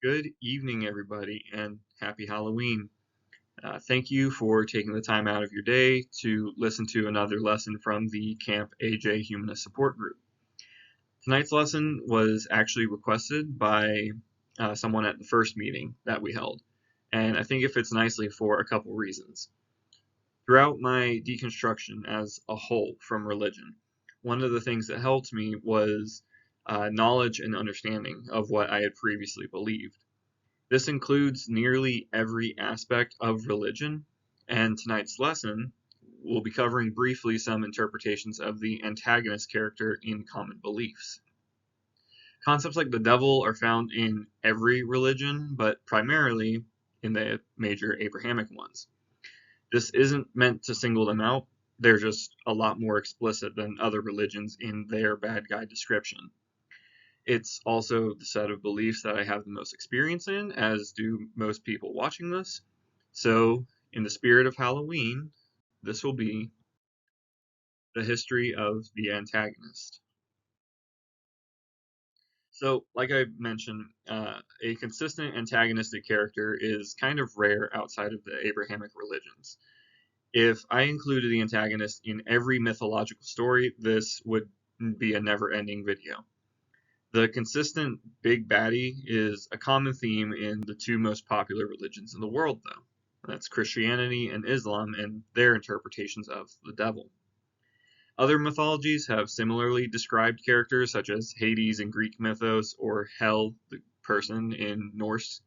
Good evening, everybody, and happy Halloween. Thank you for taking the time out of your day to listen to another lesson from the Camp AJ Humanist Support Group. Tonight's lesson was actually requested by someone at the first meeting that we held, and I think it fits nicely for a couple reasons. Throughout my deconstruction as a whole from religion, one of the things that helped me was knowledge and understanding of what I had previously believed. This includes nearly every aspect of religion, and tonight's lesson will be covering briefly some interpretations of the antagonist character in common beliefs. Concepts like the devil are found in every religion, but primarily in the major Abrahamic ones. This isn't meant to single them out, they're just a lot more explicit than other religions in their bad guy description. It's also the set of beliefs that I have the most experience in, as do most people watching this. So, in the spirit of Halloween, this will be the history of the antagonist. So, like I mentioned, a consistent antagonistic character is kind of rare outside of the Abrahamic religions. If I included the antagonist in every mythological story, this would be a never ending video. The consistent big baddie is a common theme in the two most popular religions in the world, though. That's Christianity and Islam and their interpretations of the devil. Other mythologies have similarly described characters, such as Hades in Greek mythos or Hel, the person in Norse,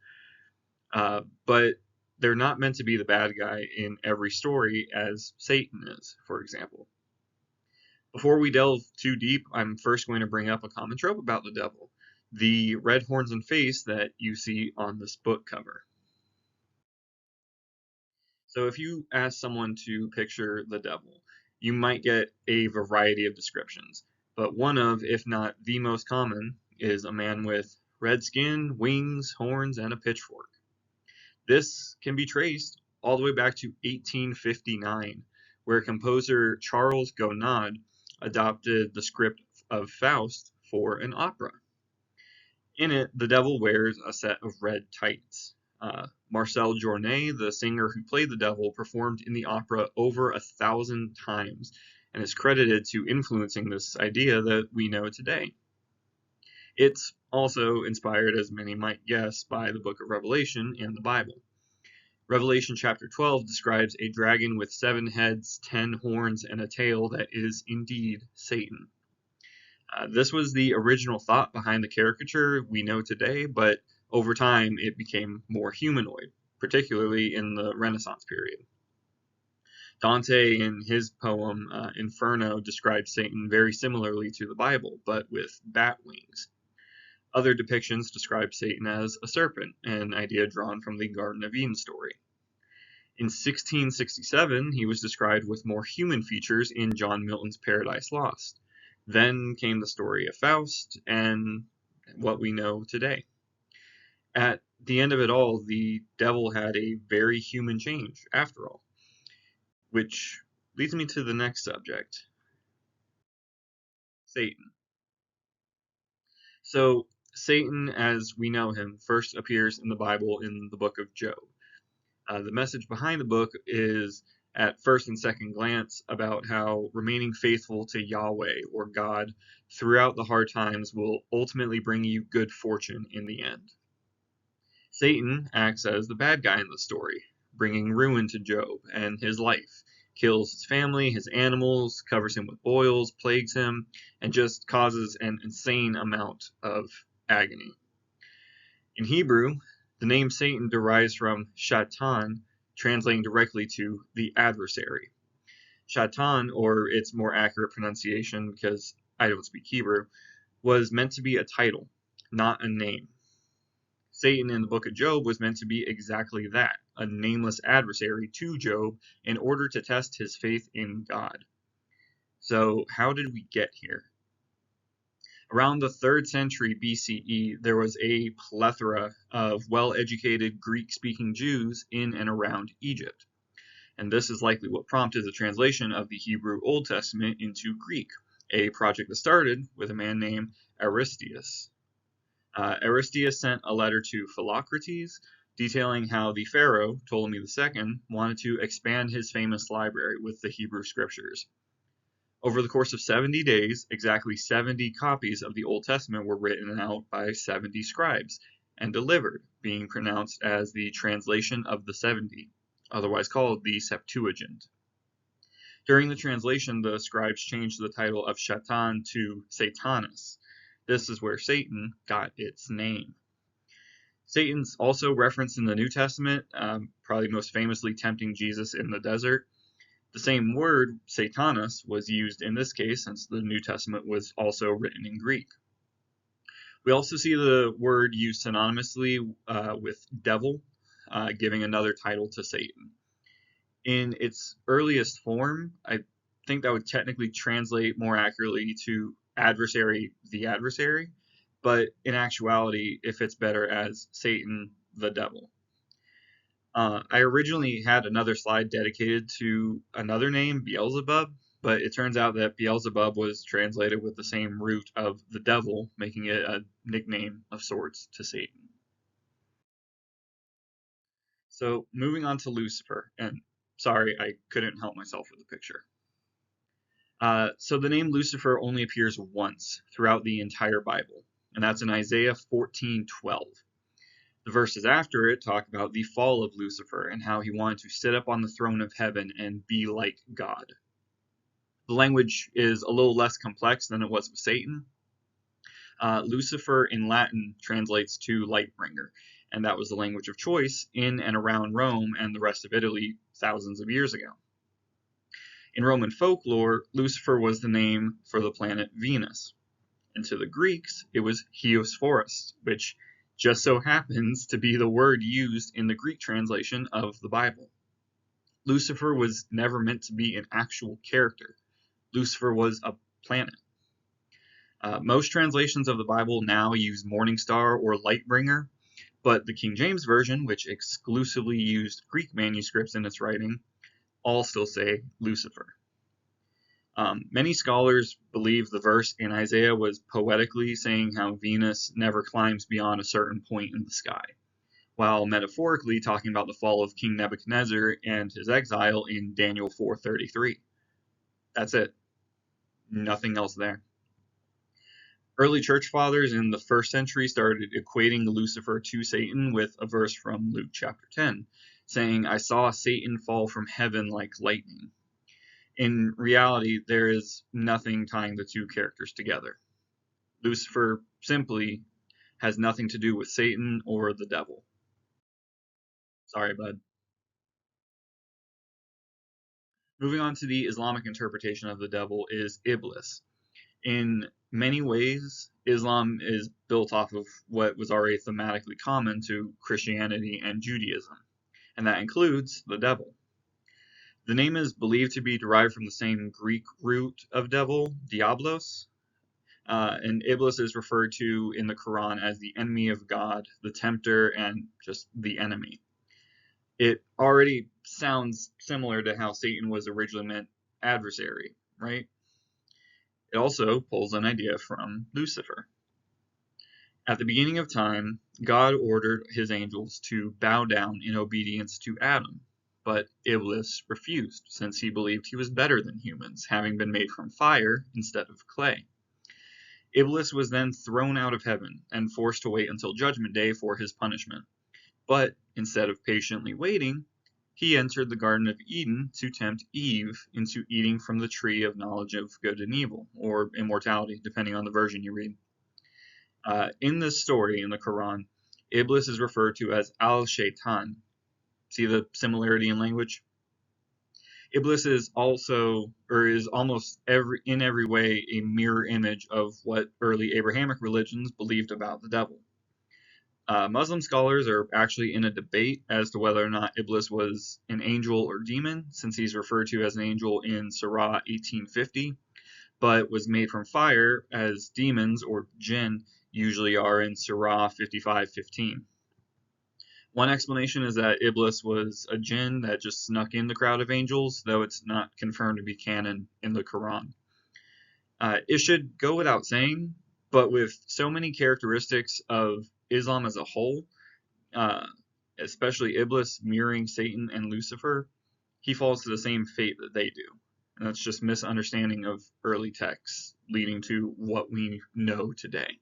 but they're not meant to be the bad guy in every story, as Satan is, for example. Before we delve too deep, I'm first going to bring up a common trope about the devil, the red horns and face that you see on this book cover. So if you ask someone to picture the devil, you might get a variety of descriptions, but one of, if not the most common, is a man with red skin, wings, horns, and a pitchfork. This can be traced all the way back to 1859, where composer Charles Gounod adopted the script of Faust for an opera. In it, the devil wears a set of red tights. Marcel Journet, the singer who played the devil, performed in the opera over 1,000 times and is credited to influencing this idea that we know today. It's also inspired, as many might guess, by the book of Revelation and the Bible. Revelation chapter 12 describes a dragon with 7 heads, 10 horns, and a tail that is indeed Satan. This was the original thought behind the caricature we know today, but over time it became more humanoid, particularly in the Renaissance period. Dante, in his poem Inferno, describes Satan very similarly to the Bible, but with bat wings. Other depictions describe Satan as a serpent, an idea drawn from the Garden of Eden story. In 1667, he was described with more human features in John Milton's Paradise Lost. Then came the story of Faust and what we know today. At the end of it all, the devil had a very human change, after all. Which leads me to the next subject, Satan. So, Satan, as we know him, first appears in the Bible in the book of Job. The message behind the book is, at first and second glance, about how remaining faithful to Yahweh, or God, throughout the hard times will ultimately bring you good fortune in the end. Satan acts as the bad guy in the story, bringing ruin to Job and his life, kills his family, his animals, covers him with boils, plagues him, and just causes an insane amount of agony. In Hebrew, the name Satan derives from Shatan, translating directly to the adversary. Shatan, or its more accurate pronunciation because I don't speak Hebrew, was meant to be a title, not a name. Satan in the book of Job was meant to be exactly that, a nameless adversary to Job in order to test his faith in God. So, how did we get here? Around the 3rd century BCE, there was a plethora of well-educated Greek-speaking Jews in and around Egypt. And this is likely what prompted the translation of the Hebrew Old Testament into Greek, a project that started with a man named Aristeas. Aristeas sent a letter to Philocrates detailing how the pharaoh, Ptolemy II, wanted to expand his famous library with the Hebrew scriptures. Over the course of 70 days, exactly 70 copies of the Old Testament were written out by 70 scribes and delivered, being pronounced as the translation of the 70, otherwise called the Septuagint. During the translation, the scribes changed the title of Shaitan to Satanus. This is where Satan got its name. Satan's also referenced in the New Testament, probably most famously tempting Jesus in the desert. The same word, Satanus, was used in this case since the New Testament was also written in Greek. We also see the word used synonymously with devil, giving another title to Satan. In its earliest form, I think that would technically translate more accurately to adversary, the adversary, but in actuality, it fits better as Satan, the devil. I originally had another slide dedicated to another name, Beelzebub, but it turns out that Beelzebub was translated with the same root of the devil, making it a nickname of sorts to Satan. So moving on to Lucifer, and sorry, I couldn't help myself with the picture. So the name Lucifer only appears once throughout the entire Bible, and that's in Isaiah 14:12. The verses after it talk about the fall of Lucifer and how he wanted to sit up on the throne of heaven and be like God. The language is a little less complex than it was with Satan. Lucifer in Latin translates to light bringer, and that was the language of choice in and around Rome and the rest of Italy thousands of years ago. In Roman folklore, Lucifer was the name for the planet Venus, and to the Greeks, it was Hiephorus, which just so happens to be the word used in the Greek translation of the Bible. Lucifer was never meant to be an actual character. Lucifer was a planet. Most translations of the Bible now use morning star or light bringer, but the King James Version, which exclusively used Greek manuscripts in its writing, all still say Lucifer. Many scholars believe the verse in Isaiah was poetically saying how Venus never climbs beyond a certain point in the sky, while metaphorically talking about the fall of King Nebuchadnezzar and his exile in Daniel 4:33. That's it. Nothing else there. Early church fathers in the first century started equating Lucifer to Satan with a verse from Luke chapter 10, saying, "I saw Satan fall from heaven like lightning." In reality, there is nothing tying the two characters together. Lucifer simply has nothing to do with Satan or the devil. Sorry, bud. Moving on to the Islamic interpretation of the devil is Iblis. In many ways, Islam is built off of what was already thematically common to Christianity and Judaism, and that includes the devil. The name is believed to be derived from the same Greek root of devil, diablos, and Iblis is referred to in the Quran as the enemy of God, the tempter, and just the enemy. It already sounds similar to how Satan was originally meant adversary, right? It also pulls an idea from Lucifer. At the beginning of time, God ordered his angels to bow down in obedience to Adam, but Iblis refused, since he believed he was better than humans, having been made from fire instead of clay. Iblis was then thrown out of heaven and forced to wait until Judgment Day for his punishment. But instead of patiently waiting, he entered the Garden of Eden to tempt Eve into eating from the tree of knowledge of good and evil, or immortality, depending on the version you read. In this story in the Quran, Iblis is referred to as Al-Shaytan. See the similarity in language? Iblis is also, or is almost in every way, a mirror image of what early Abrahamic religions believed about the devil. Muslim scholars are actually in a debate as to whether or not Iblis was an angel or demon, since he's referred to as an angel in Surah 1850, but was made from fire, as demons, or jinn, usually are in Surah 55:15. One explanation is that Iblis was a jinn that just snuck in the crowd of angels, though it's not confirmed to be canon in the Quran. It should go without saying But with so many characteristics of Islam as a whole, uh, especially Iblis mirroring Satan and Lucifer, he falls to the same fate that they do. And that's just misunderstanding of early texts, leading to what we know today.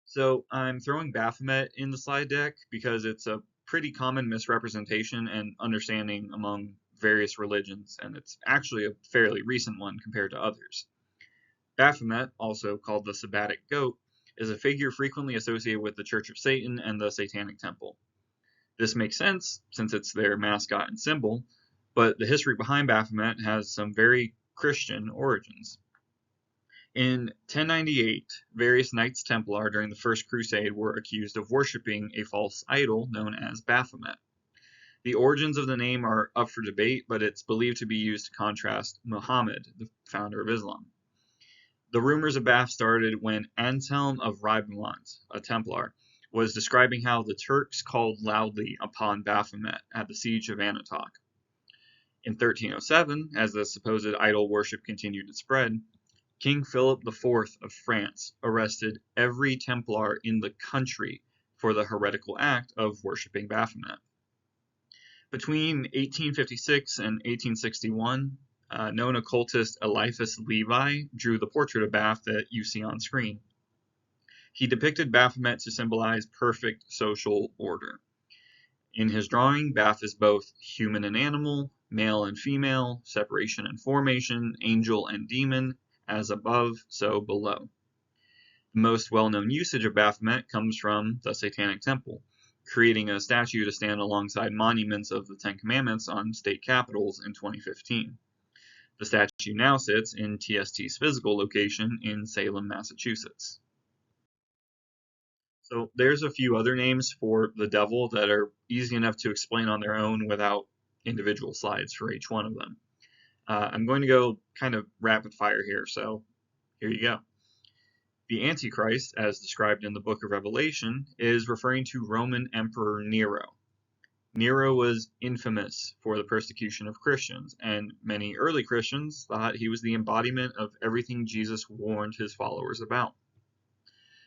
So I'm throwing Baphomet in the slide deck because it's a pretty common misrepresentation and understanding among various religions, and it's actually a fairly recent one compared to others. Baphomet, also called the Sabbatic Goat, is a figure frequently associated with the Church of Satan and the Satanic Temple. This makes sense since it's their mascot and symbol, but the history behind Baphomet has some very Christian origins. In 1098, various Knights Templar during the First Crusade were accused of worshipping a false idol known as Baphomet. The origins of the name are up for debate, but it's believed to be used to contrast Muhammad, the founder of Islam. The rumors of Baph started when Anselm of Ribemont, a Templar, was describing how the Turks called loudly upon Baphomet at the siege of Anatoch. In 1307, as the supposed idol worship continued to spread, King Philip IV of France arrested every Templar in the country for the heretical act of worshipping Baphomet. Between 1856 and 1861, known occultist Eliphas Levi drew the portrait of Baph that you see on screen. He depicted Baphomet to symbolize perfect social order. In his drawing, Baph is both human and animal, male and female, separation and formation, angel and demon, as above, so below. The most well-known usage of Baphomet comes from the Satanic Temple, creating a statue to stand alongside monuments of the Ten Commandments on state capitals in 2015. The statue now sits in TST's physical location in Salem, Massachusetts. So there's a few other names for the devil that are easy enough to explain on their own without individual slides for each one of them. I'm going to go kind of rapid fire here, so here you go. The Antichrist, as described in the book of Revelation, is referring to Roman Emperor Nero. Nero was infamous for the persecution of Christians, and many early Christians thought he was the embodiment of everything Jesus warned his followers about.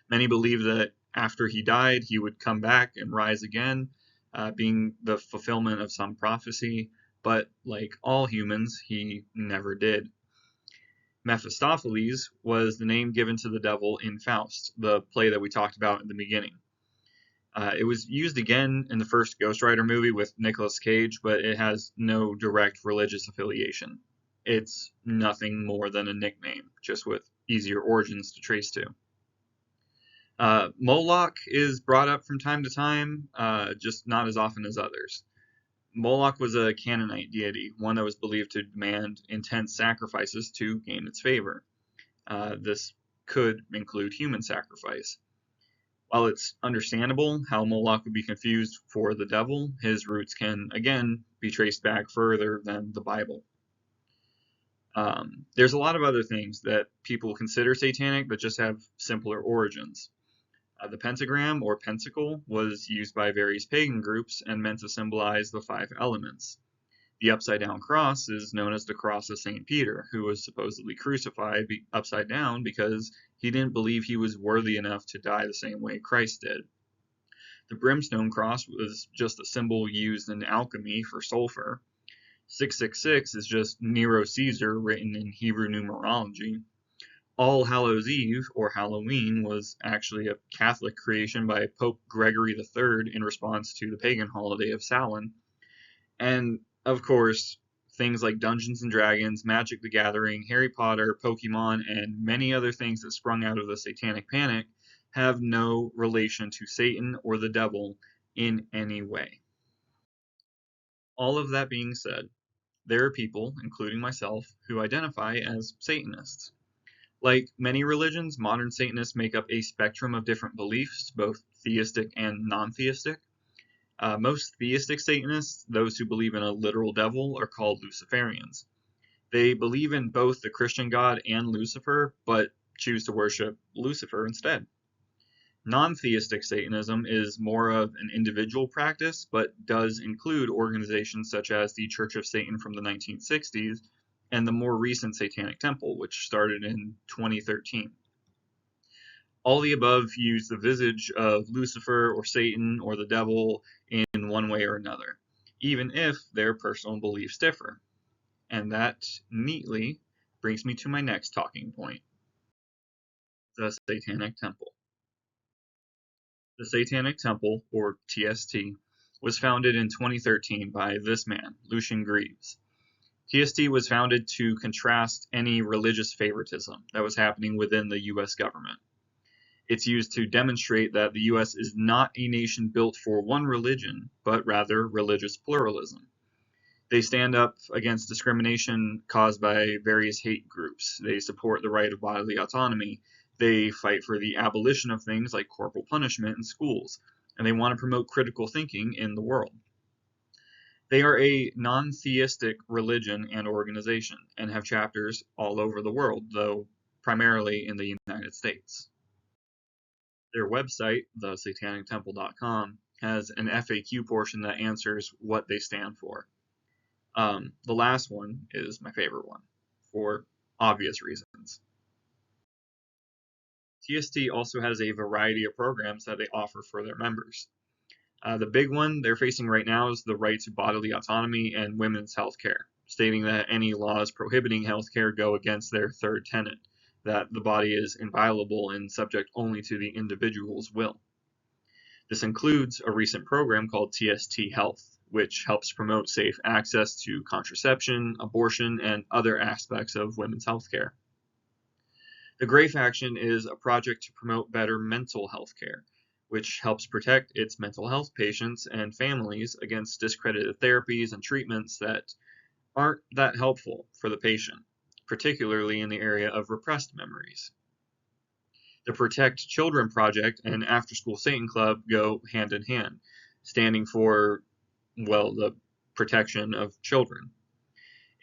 Many believed that after he died, he would come back and rise again, being the fulfillment of some prophecy, but like all humans, he never did. Mephistopheles was the name given to the devil in Faust, the play that we talked about in the beginning. It was used again in the first Ghost Rider movie with Nicolas Cage, but it has no direct religious affiliation. It's nothing more than a nickname, just with easier origins to trace to. Moloch is brought up from time to time, just not as often as others. Moloch was a Canaanite deity, one that was believed to demand intense sacrifices to gain its favor. This could include human sacrifice. While it's understandable how Moloch would be confused for the devil, his roots can, again, be traced back further than the Bible. There's a lot of other things that people consider satanic but just have simpler origins. The pentagram, or pentacle, was used by various pagan groups and meant to symbolize the 5 elements. The upside-down cross is known as the cross of St. Peter, who was supposedly crucified upside down because he didn't believe he was worthy enough to die the same way Christ did. The brimstone cross was just a symbol used in alchemy for sulfur. 666 is just Nero Caesar written in Hebrew numerology. All Hallows Eve, or Halloween, was actually a Catholic creation by Pope Gregory III in response to the pagan holiday of Samhain. And, of course, things like Dungeons & Dragons, Magic the Gathering, Harry Potter, Pokemon, and many other things that sprung out of the Satanic Panic have no relation to Satan or the devil in any way. All of that being said, there are people, including myself, who identify as Satanists. Like many religions, modern Satanists make up a spectrum of different beliefs, both theistic and non-theistic. Most theistic Satanists, those who believe in a literal devil, are called Luciferians. They believe in both the Christian God and Lucifer, but choose to worship Lucifer instead. Non-theistic Satanism is more of an individual practice, but does include organizations such as the Church of Satan from the 1960s and the more recent Satanic Temple, which started in 2013. All the above use the visage of Lucifer or Satan or the devil in one way or another, even if their personal beliefs differ. And that neatly brings me to my next talking point, the Satanic Temple. The Satanic Temple, or TST, was founded in 2013 by this man, Lucian Greaves. TST was founded to contrast any religious favoritism that was happening within the U.S. government. It's used to demonstrate that the U.S. is not a nation built for one religion, but rather religious pluralism. They stand up against discrimination caused by various hate groups. They support the right of bodily autonomy. They fight for the abolition of things like corporal punishment in schools, and they want to promote critical thinking in the world. They are a non-theistic religion and organization, and have chapters all over the world, though primarily in the United States. Their website, thesatanictemple.com, has an FAQ portion that answers what they stand for. The last one is my favorite one, for obvious reasons. TST also has a variety of programs that they offer for their members. The big one they're facing right now is the right to bodily autonomy and women's health care, stating that any laws prohibiting health care go against their third tenet, that the body is inviolable and subject only to the individual's will. This includes a recent program called TST Health, which helps promote safe access to contraception, abortion, and other aspects of women's health care. The Gray Faction is a project to promote better mental health care, which helps protect its mental health patients and families against discredited therapies and treatments that aren't that helpful for the patient, particularly in the area of repressed memories. The Protect Children Project and After School Satan Club go hand in hand, standing for, well, the protection of children.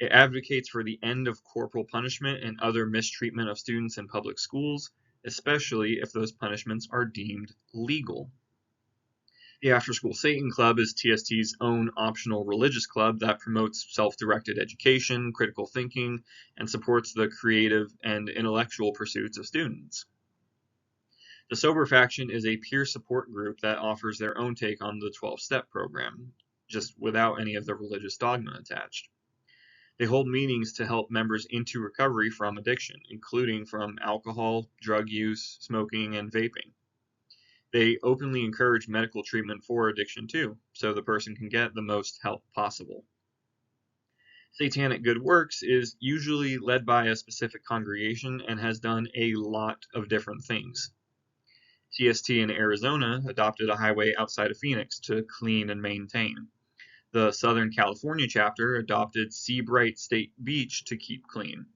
It advocates for the end of corporal punishment and other mistreatment of students in public schools, especially if those punishments are deemed legal. The After School Satan Club is TST's own optional religious club that promotes self-directed education, critical thinking, and supports the creative and intellectual pursuits of students. The Sober Faction is a peer support group that offers their own take on the 12-step program, just without any of the religious dogma attached. They hold meetings to help members into recovery from addiction, including from alcohol, drug use, smoking, and vaping. They openly encourage medical treatment for addiction too, so the person can get the most help possible. Satanic Good Works is usually led by a specific congregation and has done a lot of different things. TST in Arizona adopted a highway outside of Phoenix to clean and maintain. The Southern California chapter adopted Seabright State Beach to keep clean.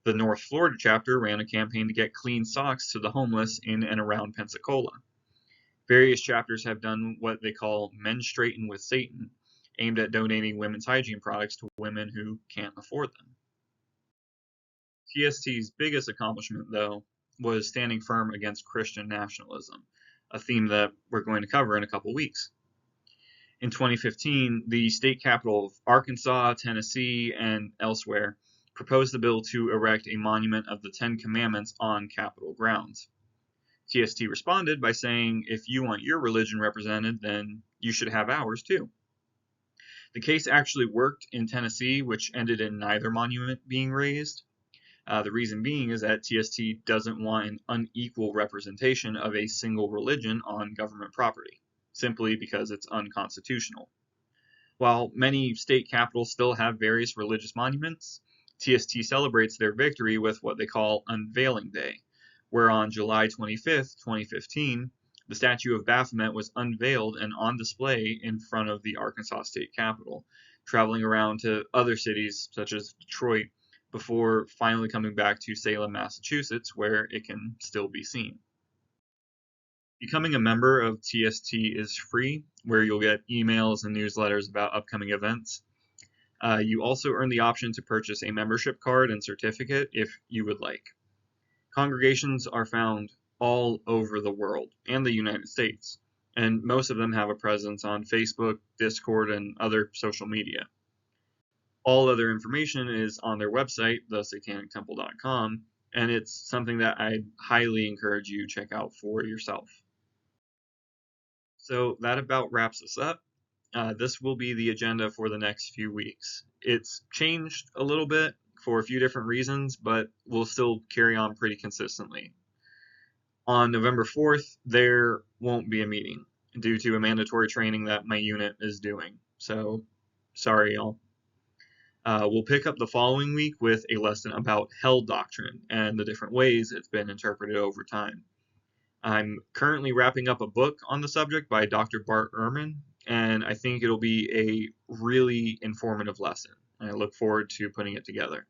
The North Florida chapter ran a campaign to get clean socks to the homeless in and around Pensacola. Various chapters have done what they call Menstruating with Satan, aimed at donating women's hygiene products to women who can't afford them. TST's biggest accomplishment, though, was standing firm against Christian nationalism, a theme that we're going to cover in a couple weeks. In 2015, the state capital of Arkansas, Tennessee, and elsewhere proposed a bill to erect a monument of the Ten Commandments on Capitol grounds. TST responded by saying, if you want your religion represented, then you should have ours too. The case actually worked in Tennessee, which ended in neither monument being raised. The reason being is that TST doesn't want an unequal representation of a single religion on government property, simply because it's unconstitutional. While many state capitals still have various religious monuments, TST celebrates their victory with what they call Unveiling Day, where on July 25th, 2015, the statue of Baphomet was unveiled and on display in front of the Arkansas state capitol, traveling around to other cities such as Detroit before finally coming back to Salem, Massachusetts, where it can still be seen. Becoming a member of TST is free, where you'll get emails and newsletters about upcoming events. You also earn the option to purchase a membership card and certificate if you would like. Congregations are found all over the world and the United States, and most of them have a presence on Facebook, Discord, and other social media. All other information is on their website, thesatanictemple.com, and it's something that I highly encourage you to check out for yourself. So that about wraps us up. This will be the agenda for the next few weeks. It's changed a little bit for a few different reasons, but we'll still carry on pretty consistently. On November 4th, there won't be a meeting due to a mandatory training that my unit is doing. So, sorry, y'all. We'll pick up the following week with a lesson about hell doctrine and the different ways it's been interpreted over time. I'm currently wrapping up a book on the subject by Dr. Bart Ehrman, and I think it'll be a really informative lesson. I look forward to putting it together.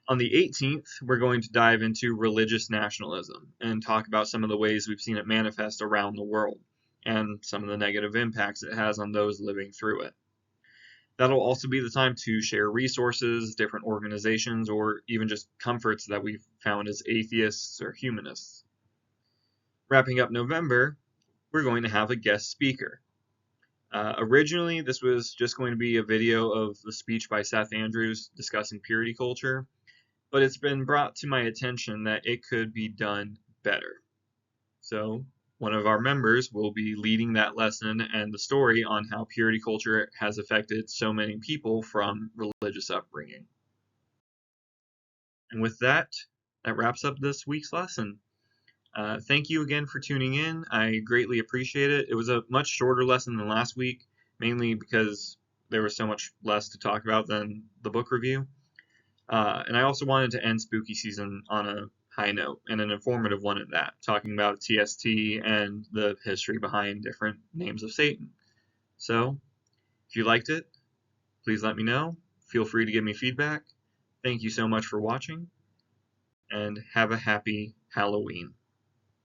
On the 18th, we're going to dive into religious nationalism and talk about some of the ways we've seen it manifest around the world and some of the negative impacts it has on those living through it. That'll also be the time to share resources, different organizations, or even just comforts that we've found as atheists or humanists. Wrapping up November, we're going to have a guest speaker. Originally, this was just going to be a video of the speech by Seth Andrews discussing purity culture, but it's been brought to my attention that it could be done better. So, one of our members will be leading that lesson and the story on how purity culture has affected so many people from religious upbringing. And with that, that wraps up this week's lesson. Thank you again for tuning in. I greatly appreciate it. It was a much shorter lesson than last week, mainly because there was so much less to talk about than the book review. And I also wanted to end spooky season on a high note, and an informative one at that, talking about TST and the history behind different names of Satan. So, if you liked it, please let me know. Feel free to give me feedback. Thank you so much for watching, and have a happy Halloween.